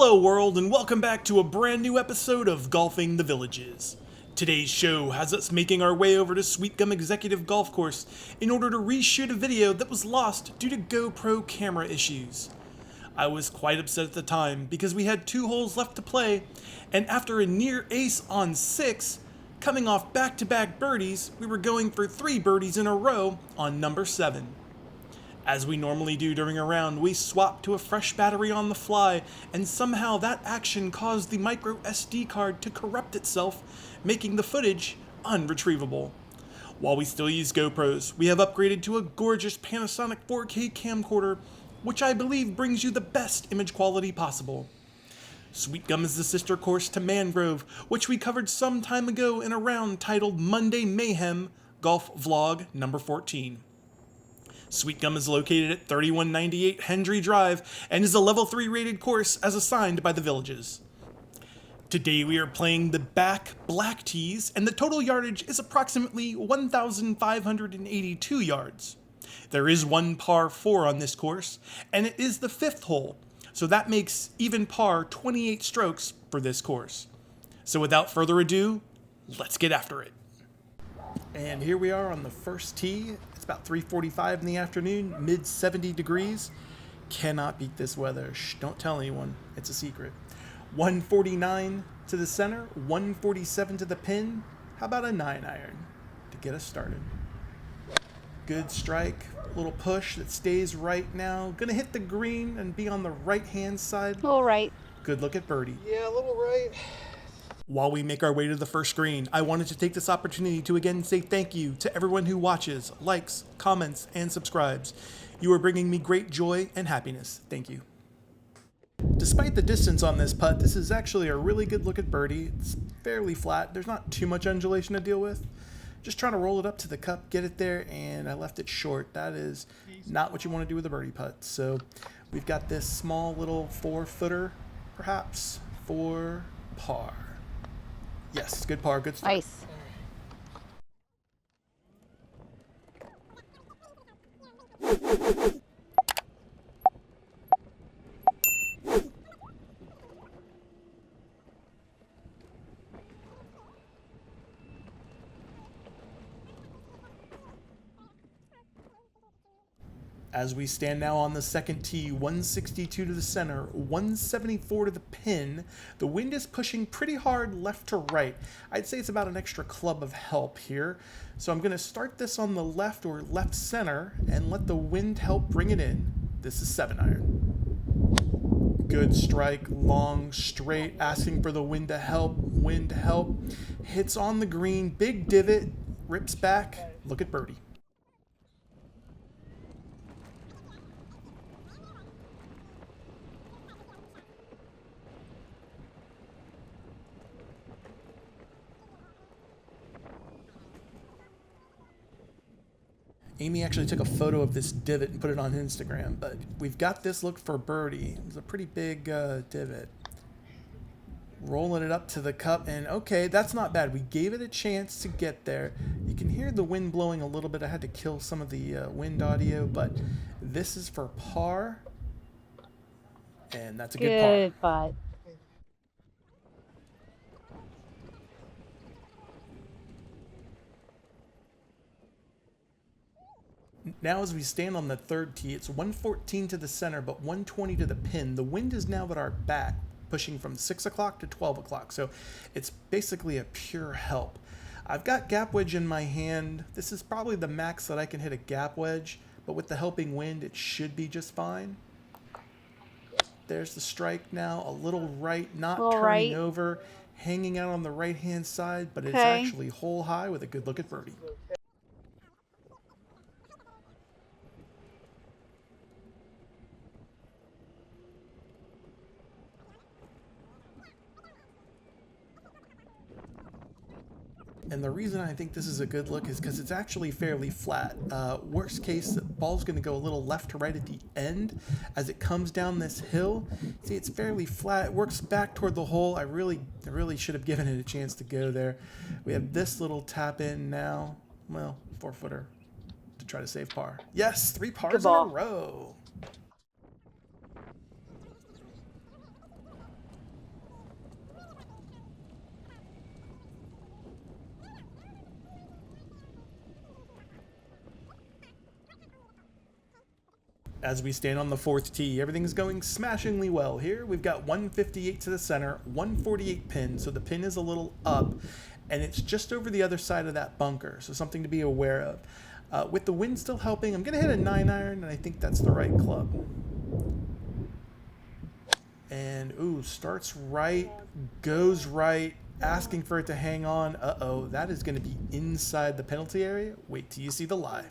Hello world and welcome back to a brand new episode of Golfing the Villages. Today's show has us making our way over to Sweetgum Executive Golf Course in order to reshoot a video that was lost due to GoPro camera issues. I was quite upset at the time because we had 2 holes left to play, and after a near ace on 6, coming off back-to-back birdies, we were going for 3 birdies in a row on number 7. As we normally do during a round, we swapped to a fresh battery on the fly, and somehow that action caused the micro SD card to corrupt itself, making the footage unretrievable. While we still use GoPros, we have upgraded to a gorgeous Panasonic 4K camcorder, which I believe brings you the best image quality possible. Sweetgum is the sister course to Mangrove, which we covered some time ago in a round titled Monday Mayhem Golf Vlog number 14. Sweetgum is located at 3198 Hendry Drive and is a level 3 rated course as assigned by the villages. Today we are playing the back black tees and the total yardage is approximately 1,582 yards. There is one par 4 on this course and it is the 5th hole, so that makes even par 28 strokes for this course. So without further ado, let's get after it. And here we are on the first tee. It's about 3:45 in the afternoon, mid 70 degrees. Cannot beat this weather. Shh, don't tell anyone. It's a secret. 149 to the center, 147 to the pin. How about a 9-iron to get us started? Good strike, little push that stays right now. Gonna hit the green and be on the right-hand side. All right. Good look at birdie. Yeah, a little right. While we make our way to the first green, I wanted to take this opportunity to again say thank you to everyone who watches, likes, comments, and subscribes. You are bringing me great joy and happiness. Thank you. Despite the distance on this putt, this is actually a really good look at birdie. It's fairly flat. There's not too much undulation to deal with. Just trying to roll it up to the cup, get it there, and I left it short. That is not what you want to do with a birdie putt. So we've got this small little 4-footer, perhaps, for par. Yes, good par, good start. Nice. As we stand now on the second tee, 162 to the center, 174 to the pin. The wind is pushing pretty hard left to right. I'd say it's about an extra club of help here. So I'm going to start this on the left or left center and let the wind help bring it in. This is 7-iron. Good strike, long, straight, asking for the wind to help. Wind help. Hits on the green, big divot, rips back. Look at birdie. Amy actually took a photo of this divot and put it on Instagram, but we've got this look for birdie. It's a pretty big divot. Rolling it up to the cup, and okay, that's not bad. We gave it a chance to get there. You can hear the wind blowing a little bit. I had to kill some of the wind audio, but this is for par, and that's a good par. Good putt. Now as we stand on the third tee, it's 114 to the center, but 120 to the pin. The wind is now at our back, pushing from 6 o'clock to 12 o'clock, so it's basically a pure help. I've got gap wedge in my hand. This is probably the max that I can hit a gap wedge, but with the helping wind, it should be just fine. There's the strike now, a little right, not turning over, hanging out on the right-hand side, but it's actually hole high with a good look at birdie. And the reason I think this is a good look is because it's actually fairly flat. Worst case, the ball's going to go a little left to right at the end as it comes down this hill. See, it's fairly flat. It works back toward the hole. I really should have given it a chance to go there. We have this little tap in now. Well, 4-footer to try to save par. Yes, 3 pars in a row. as we stand on the fourth tee. Everything's going smashingly well here. We've got 158 to the center, 148 pin, so the pin is a little up, and it's just over the other side of that bunker, so something to be aware of. With the wind still helping, I'm going to hit a 9-iron, and I think that's the right club. And, ooh, starts right, goes right, asking for it to hang on. Uh-oh, that is going to be inside the penalty area. Wait till you see the lie.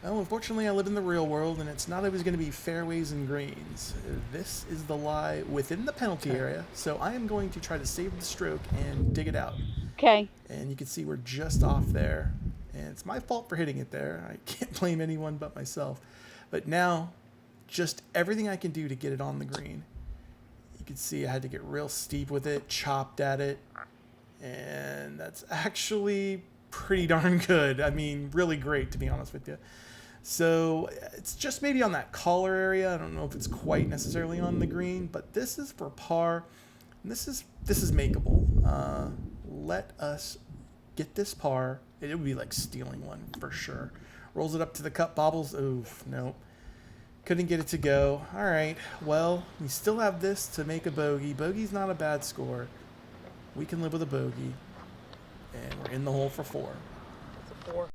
Oh, unfortunately, I live in the real world, and it's not always going to be fairways and greens. This is the lie within the penalty area, so I am going to try to save the stroke and dig it out. Okay. And you can see we're just off there, and it's my fault for hitting it there. I can't blame anyone but myself. But now, just everything I can do to get it on the green. You can see I had to get real steep with it, chopped at it, and that's actually pretty darn good. I mean, really great, to be honest with you. So it's just maybe on that collar area. I don't know if it's quite necessarily on the green, but this is for par. And this is makeable. Let us get this par. It would be like stealing one for sure. Rolls it up to the cup, bobbles. Oof, nope. Couldn't get it to go. All right, well, we still have this to make a bogey. Bogey's not a bad score. We can live with a bogey. And we're in the hole for 4. It's a 4.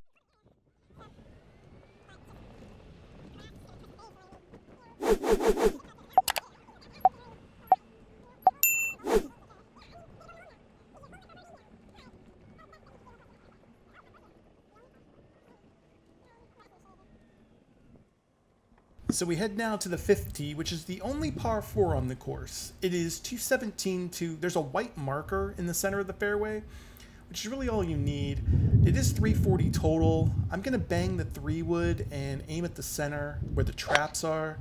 So we head now to the 5th tee, which is the only par 4 on the course. It is 217 to, there's a white marker in the center of the fairway, which is really all you need. It is 340 total. I'm going to bang the 3-wood and aim at the center where the traps are,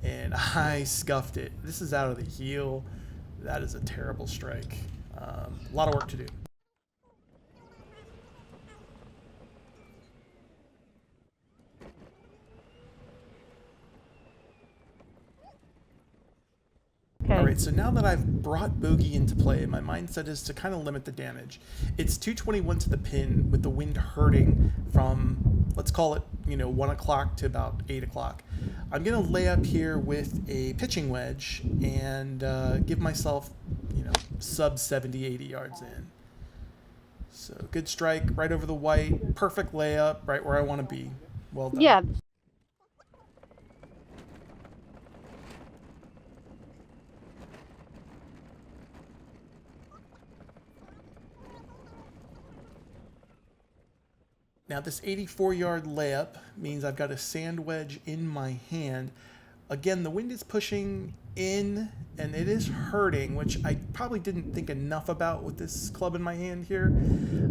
and I scuffed it. This is out of the heel. That is a terrible strike. A lot of work to do. Okay. All right, so now that I've brought bogey into play, my mindset is to kind of limit the damage. It's 221 to the pin with the wind hurting from, let's call it, 1 o'clock to about 8 o'clock. I'm going to lay up here with a pitching wedge and give myself, sub 70, 80 yards in. So good strike right over the white, perfect layup, right where I want to be. Well done. Yeah. Now this 84-yard layup means I've got a sand wedge in my hand. Again, the wind is pushing in and it is hurting, which I probably didn't think enough about with this club in my hand here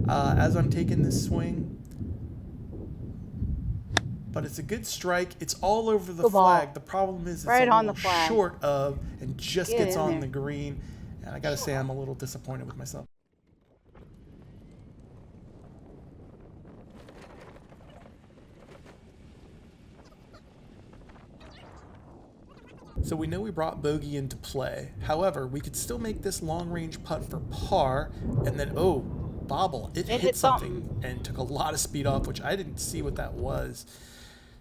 as I'm taking this swing. But it's a good strike. It's all over the flag. The problem is it's right a on little the flag. short of and just Get gets in on there. the green. And I got to say I'm a little disappointed with myself. So we know we brought bogey into play. However, we could still make this long-range putt for par, and then, oh, bobble. It hit something and took a lot of speed off, which I didn't see what that was.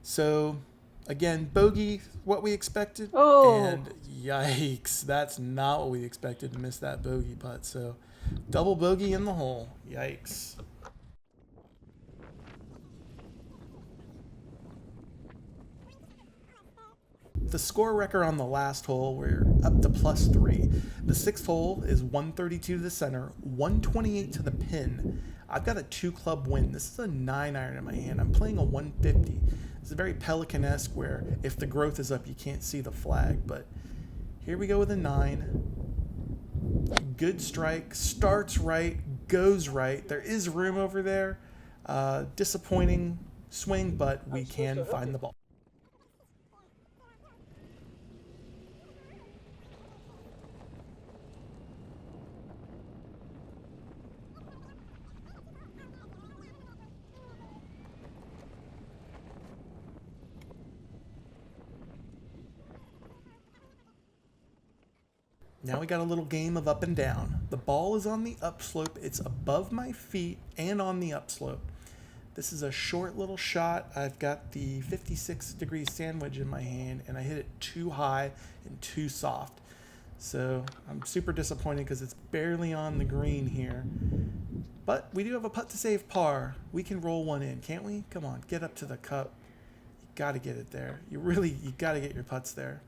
So, again, bogey, what we expected. Oh. And yikes, that's not what we expected to miss that bogey putt. So, double bogey in the hole. Yikes. The score record on the last hole, we're up to +3. The 6th hole is 132 to the center, 128 to the pin. I've got a 2-club win. This is a 9-iron in my hand. I'm playing a 150. It's a very Pelican-esque where if the growth is up, you can't see the flag. But here we go with a 9. Good strike. Starts right, goes right. There is room over there. Disappointing swing, but we can find the ball. Now we got a little game of up and down. The ball is on the upslope. It's above my feet and on the upslope. This is a short little shot. I've got the 56-degree sandwich in my hand, and I hit it too high and too soft. So I'm super disappointed because it's barely on the green here. But we do have a putt to save par. We can roll one in, can't we? Come on, get up to the cup. You got to get it there. You got to get your putts there.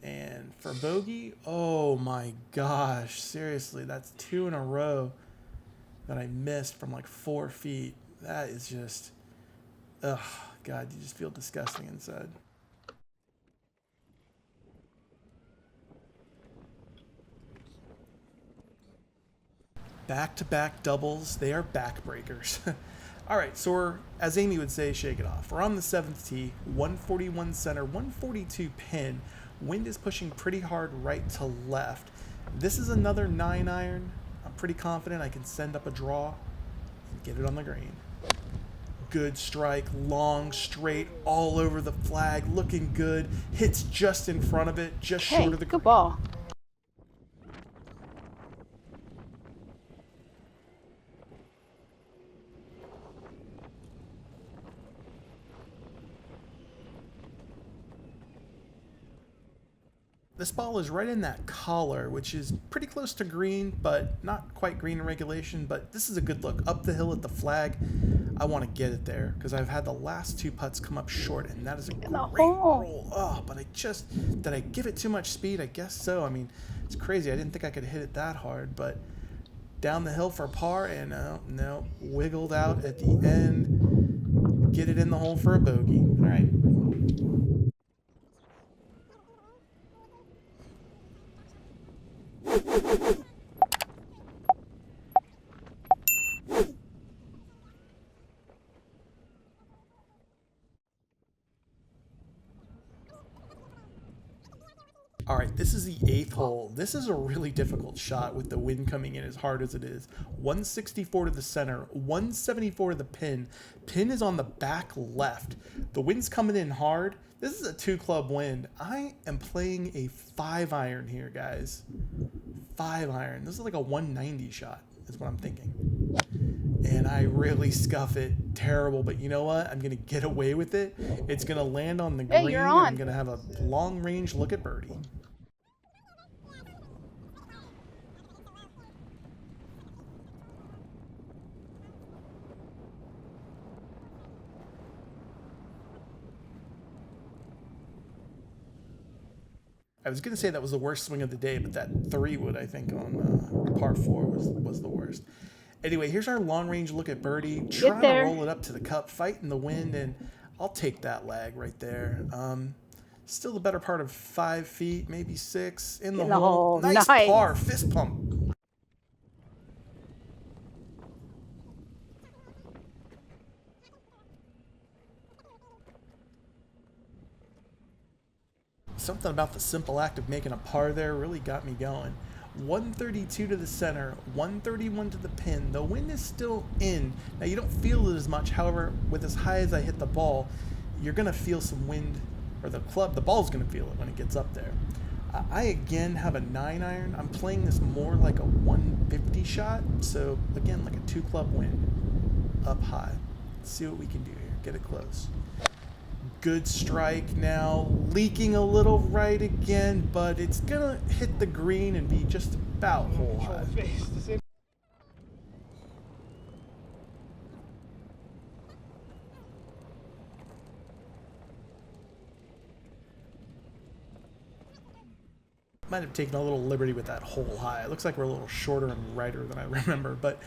And for bogey, oh my gosh, seriously, that's 2 in a row that I missed from like 4 feet. That is just, ugh, God, you just feel disgusting inside. Back-to-back doubles, they are backbreakers. All right, so we're, as Amy would say, shake it off. We're on the 7th tee, 141 center, 142 pin. Wind is pushing pretty hard right to left. This is another 9-iron. I'm pretty confident I can send up a draw and get it on the green. Good strike, long, straight, all over the flag, looking good. Hits just in front of it, just short of the green. Good ball. This ball is right in that collar, which is pretty close to green, but not quite green in regulation. But this is a good look. Up the hill at the flag. I want to get it there because I've had the last 2 putts come up short, and that is a great roll. Oh, but did I give it too much speed? I guess so. I mean, it's crazy. I didn't think I could hit it that hard, but down the hill for par, and no, wiggled out at the end. Get it in the hole for a bogey. All right. All right, this is the 8th hole. This is a really difficult shot with the wind coming in as hard as it is. 164 to the center, 174 to the pin. Pin is on the back left. The wind's coming in hard. This is a 2-club wind. I am playing a 5-iron here, guys. 5-iron. This is like a 190 shot, is what I'm thinking. And I really scuff it. Terrible, but you know what? I'm going to get away with it. It's going to land on the green, and I'm going to have a long-range look at birdie. I was going to say that was the worst swing of the day, but that 3-wood, I think, on par 4 was the worst. Anyway, here's our long-range look at birdie. Trying to roll it up to the cup, fighting the wind, and I'll take that lag right there. Still the better part of 5 feet, maybe 6 in the hole. Nice par, fist pump. Something about the simple act of making a par there really got me going. 132 to the center, 131 to the pin. The wind is still in. Now you don't feel it as much. However, with as high as I hit the ball, you're going to feel some wind, or the ball's going to feel it when it gets up there. I again have a 9-iron. I'm playing this more like a 150 shot. So again, like a 2-club wind up high. Let's see what we can do here. Get it close. Good strike now, leaking a little right again, but it's gonna hit the green and be just about hole high. Might have taken a little liberty with that hole high. It looks like we're a little shorter and righter than I remember, but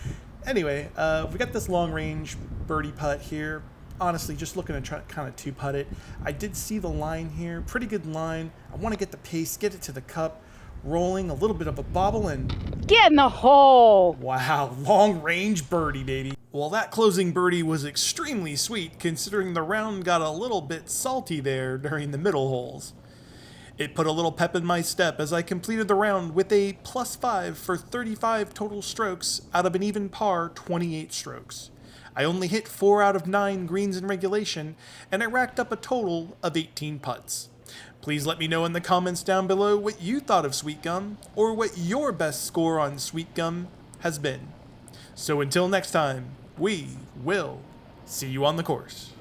anyway, we got this long range birdie putt here. Honestly, just looking to try to kind of 2-putt it. I did see the line here, pretty good line. I want to get the pace, get it to the cup, rolling, a little bit of a bobble, and get in the hole. Wow, long range birdie, baby. Well, that closing birdie was extremely sweet, considering the round got a little bit salty there during the middle holes. It put a little pep in my step as I completed the round with a +5 for 35 total strokes out of an even par 28 strokes. I only hit 4 out of 9 greens in regulation, and I racked up a total of 18 putts. Please let me know in the comments down below what you thought of Sweetgum, or what your best score on Sweetgum has been. So until next time, we will see you on the course.